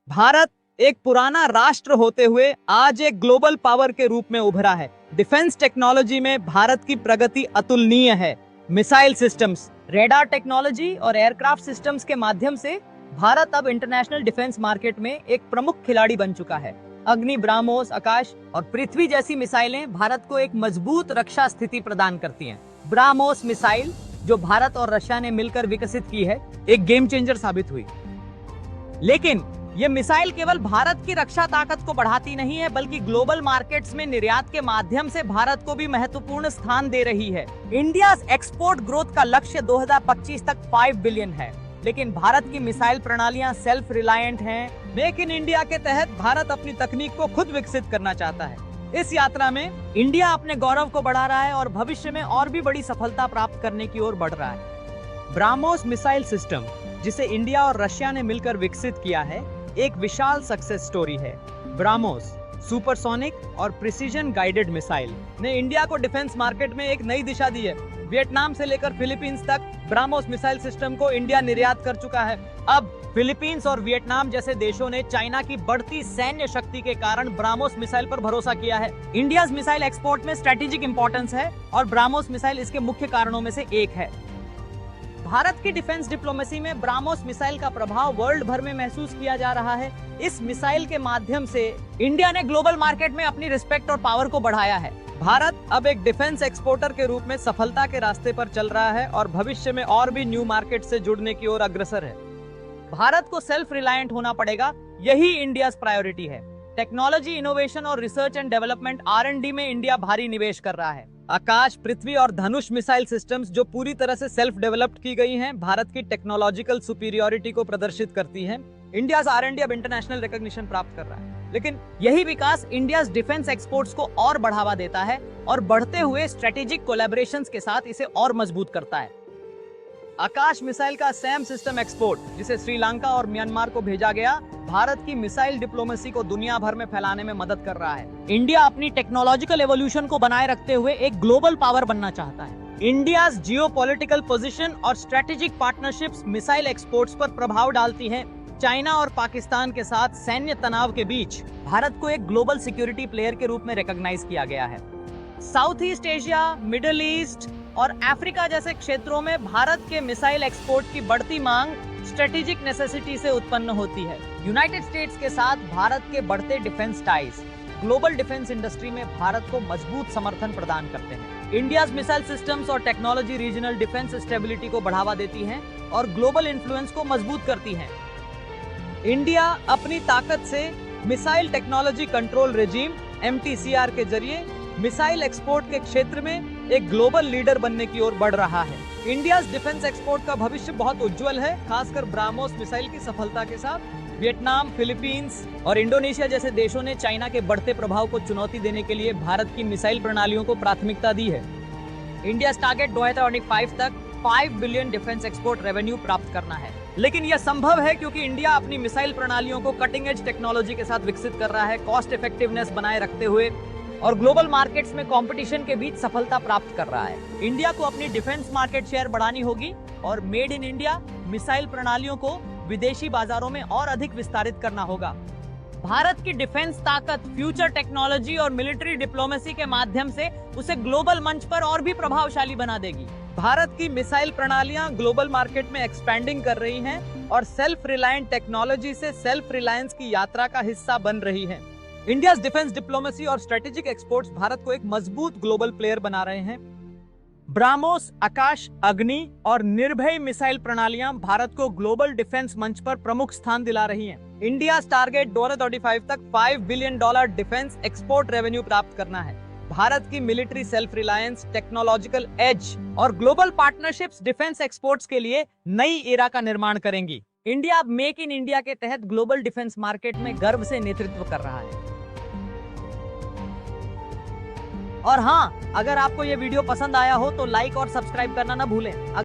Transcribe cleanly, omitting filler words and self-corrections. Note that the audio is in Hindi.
भारत एक पुराना राष्ट्र होते हुए आज एक ग्लोबल पावर के रूप में उभरा है। डिफेंस टेक्नोलॉजी में भारत की प्रगति अतुलनीय है। मिसाइल सिस्टम्स, रेडार टेक्नोलॉजी और एयरक्राफ्ट सिस्टम्स के माध्यम से भारत अब इंटरनेशनल डिफेंस मार्केट में एक प्रमुख खिलाड़ी बन चुका है। अग्नि, ब्रह्मोस, आकाश और पृथ्वी जैसी मिसाइलें भारत को एक मजबूत रक्षा स्थिति प्रदान करती हैं। ब्रह्मोस मिसाइल, जो भारत और रशिया ने मिलकर विकसित की है, एक गेम चेंजर साबित हुई। लेकिन ये मिसाइल केवल भारत की रक्षा ताकत को बढ़ाती नहीं है, बल्कि ग्लोबल मार्केट्स में निर्यात के माध्यम से भारत को भी महत्वपूर्ण स्थान दे रही है। इंडिया एक्सपोर्ट ग्रोथ का लक्ष्य 2025 तक 5 बिलियन है, लेकिन भारत की मिसाइल प्रणालियां सेल्फ रिलायंट हैं। मेक इन इंडिया के तहत भारत अपनी तकनीक को खुद विकसित करना चाहता है। इस यात्रा में इंडिया अपने गौरव को बढ़ा रहा है और भविष्य में और भी बड़ी सफलता प्राप्त करने की ओर बढ़ रहा है। ब्रह्मोस मिसाइल सिस्टम, जिसे इंडिया और रशिया ने मिलकर विकसित किया है, एक विशाल सक्सेस स्टोरी है। ब्रह्मोस सुपरसोनिक और प्रिसीजन गाइडेड मिसाइल ने इंडिया को डिफेंस मार्केट में एक नई दिशा दी है। वियतनाम से लेकर फिलीपींस तक ब्रह्मोस मिसाइल सिस्टम को इंडिया निर्यात कर चुका है। अब फिलीपींस और वियतनाम जैसे देशों ने चाइना की बढ़ती सैन्य शक्ति के कारण ब्रह्मोस मिसाइल पर भरोसा किया है। इंडिया मिसाइल एक्सपोर्ट में स्ट्रेटेजिक इंपॉर्टेंस है और ब्रह्मोस मिसाइल इसके मुख्य कारणों में से एक है। भारत की डिफेंस डिप्लोमेसी में ब्रह्मोस मिसाइल का प्रभाव वर्ल्ड भर में महसूस किया जा रहा है। इस मिसाइल के माध्यम से इंडिया ने ग्लोबल मार्केट में अपनी रिस्पेक्ट और पावर को बढ़ाया है। भारत अब एक डिफेंस एक्सपोर्टर के रूप में सफलता के रास्ते पर चल रहा है और भविष्य में और भी न्यू मार्केट से जुड़ने की ओर अग्रसर है। भारत को सेल्फ रिलायंट होना पड़ेगा, यही इंडिया प्रायोरिटी है। टेक्नोलॉजी, इनोवेशन और रिसर्च एंड डेवलपमेंट R&D में इंडिया भारी निवेश कर रहा है। आकाश, पृथ्वी और धनुष मिसाइल सिस्टम्स, जो पूरी तरह से सेल्फ डेवलप्ड की गई हैं, भारत की टेक्नोलॉजिकल सुपीरियोरिटी को प्रदर्शित करती हैं। इंडिया R&D अब इंटरनेशनल रिकॉग्निशन प्राप्त कर रहा है, लेकिन यही विकास इंडिया डिफेंस एक्सपोर्ट्स को और बढ़ावा देता है और बढ़ते हुए स्ट्रेटेजिक कोलैबोरेशंस के साथ इसे और मजबूत करता है। आकाश मिसाइल का सैम सिस्टम एक्सपोर्ट, जिसे श्रीलंका और म्यांमार को भेजा गया, भारत की मिसाइल डिप्लोमेसी को दुनिया भर में फैलाने में मदद कर रहा है। इंडिया अपनी टेक्नोलॉजिकल एवोल्यूशन को बनाए रखते हुए एक ग्लोबल पावर बनना चाहता है। इंडियाज जियोपॉलिटिकल पोजीशन और स्ट्रेटेजिक पार्टनरशिप्स मिसाइल एक्सपोर्ट्स पर प्रभाव डालती हैं। चाइना और पाकिस्तान के साथ सैन्य तनाव के बीच भारत को एक ग्लोबल सिक्योरिटी प्लेयर के रूप में रिकॉग्नाइज किया गया है। South east Asia, middle east और अफ्रीका जैसे क्षेत्रों में भारत के मिसाइल एक्सपोर्ट की बढ़ती मांग स्ट्रेटेजिक नेसेसिटी से उत्पन्न होती है। यूनाइटेड स्टेट्स के साथ भारत के बढ़ते defence ties global defence industry में भारत को मजबूत समर्थन प्रदान करते हैं। इंडिया मिसाइल सिस्टम्स और टेक्नोलॉजी रीजनल डिफेंस स्टेबिलिटी को बढ़ावा देती हैं और ग्लोबल इन्फ्लुएंस को मजबूत करती हैं। इंडिया अपनी ताकत से missile technology control regime MTCR के जरिए मिसाइल एक्सपोर्ट के क्षेत्र में एक ग्लोबल लीडर बनने की ओर बढ़ रहा है। इंडिया डिफेंस एक्सपोर्ट का भविष्य बहुत उज्जवल है, खासकर ब्रह्मोस मिसाइल की सफलता के साथ। वियतनाम, फिलीपींस और इंडोनेशिया जैसे देशों ने चाइना के बढ़ते प्रभाव को चुनौती देने के लिए भारत की मिसाइल प्रणालियों को प्राथमिकता दी है। इंडिया टारगेट 2025 तक 5 बिलियन डिफेंस एक्सपोर्ट रेवेन्यू प्राप्त करना है, लेकिन यह संभव है क्योंकि इंडिया अपनी मिसाइल प्रणालियों को कटिंग एज टेक्नोलॉजी के साथ विकसित कर रहा है, कॉस्ट इफेक्टिवनेस बनाए रखते हुए और ग्लोबल मार्केट्स में कंपटीशन के बीच सफलता प्राप्त कर रहा है। इंडिया को अपनी डिफेंस मार्केट शेयर बढ़ानी होगी और मेड इन इंडिया मिसाइल प्रणालियों को विदेशी बाजारों में और अधिक विस्तारित करना होगा। भारत की डिफेंस ताकत फ्यूचर टेक्नोलॉजी और मिलिट्री डिप्लोमेसी के माध्यम से उसे ग्लोबल मंच पर और भी प्रभावशाली बना देगी। भारत की मिसाइल प्रणालियां ग्लोबल मार्केट में एक्सपैंडिंग कर रही हैं और सेल्फ रिलायंट टेक्नोलॉजी से सेल्फ रिलायंस की यात्रा का हिस्सा बन रही हैं। इंडिया डिफेंस डिप्लोमेसी और स्ट्रेटेजिक एक्सपोर्ट्स भारत को एक मजबूत ग्लोबल प्लेयर बना रहे हैं। ब्रह्मोस, आकाश, अग्नि और निर्भय मिसाइल प्रणालियां भारत को ग्लोबल डिफेंस मंच पर प्रमुख स्थान दिला रही हैं। इंडिया टारगेट 2035 तक $5 बिलियन डिफेंस एक्सपोर्ट रेवेन्यू प्राप्त करना है। भारत की military self reliance, technological edge और ग्लोबल पार्टनरशिप्स डिफेंस एक्सपोर्ट्स के लिए नई एरा का निर्माण करेंगी। इंडिया अब मेक इन इंडिया के तहत ग्लोबल डिफेंस मार्केट में गर्व से नेतृत्व कर रहा है। और हाँ, अगर आपको ये वीडियो पसंद आया हो तो लाइक और सब्सक्राइब करना ना भूलें।